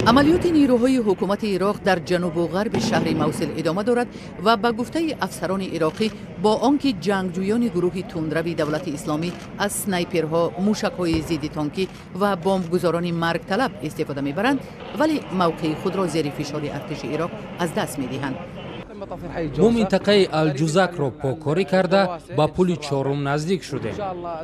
عملیات نیروهای حکومت عراق در جنوب و غرب شهر موصل ادامه دارد و به گفته افسران عراقی با آنکه جنگجویان گروه تندروی دولت اسلامی از سنایپرها، موشک‌های ضد تانکی و بمبگذاران مرگ طلب استفاده می‌برند، ولی موقع خود را زیر فشار ارتش عراق از دست می‌دهند. ما منطقه الجوزک را پاکاری کرده با پل چهارم نزدیک شدیم.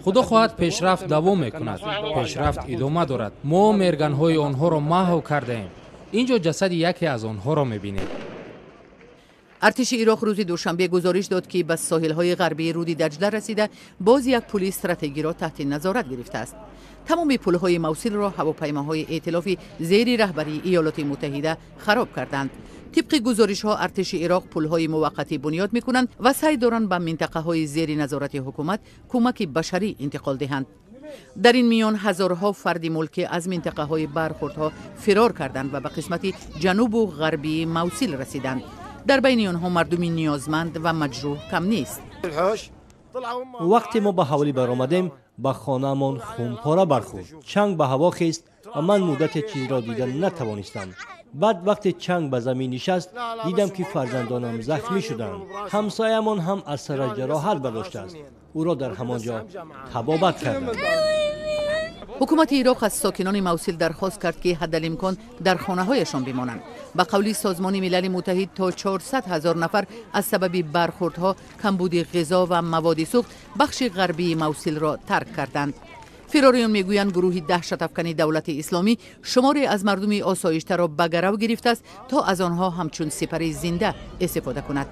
خدا خواهد پیشرفت دوام میکند. پیشرفت ادامه دارد. ما مرگنهای آنها را محو کرده ایم. اینجا جسد یکی از آنها را میبینید. ارتش عراق روز دوشنبه گزارش داد که به ساحل‌های غربی رود دجله رسیده باز یک پل استراتژیکی را تحت نظارت گرفته است. تمام پل‌های موصل را هواپیماهای ائتلافی زیر رهبری ایالات متحده خراب کردند. طبق گزارش‌ها ارتش عراق پل‌های موقتی بنیاد می‌کنند و سعی دارند به منطقه‌های زیر نظارت حکومت کمک بشری انتقال دهند. در این میان هزارها فرد ملکی از منطقه‌های برخوردها فرار کردند و به قسمت جنوب و غربی موصل رسیدند. در بین آنها مردمی نیازمند و مجروح کم نیست. وقتی ما به حوالی برآمدیم با خانه‌مان خونپاره برخورد. چنگ به هوا خیست و من مدت چیز را دیدن نتوانستم. بعد وقتی چنگ به زمین نشست دیدم که فرزندانم زخمی شدند. همسایه‌مان هم از سر جراحت برداشته است. او را در همانجا تبابت کردند. حکومت عراق از ساکنان موصل درخواست کرد که حدالامکان در خانه‌هایشان بمانند. به قول سازمان ملل متحد تا 400,000 نفر از سبب برخوردها، کمبود غذا و مواد سوخت بخش غربی موصل را ترک کردند. فراریون میگویند گروه دهشت افکن دولت اسلامی شماری از مردم آسایشته را به گرو گرفته است تا از آنها همچون سپر زنده استفاده کند.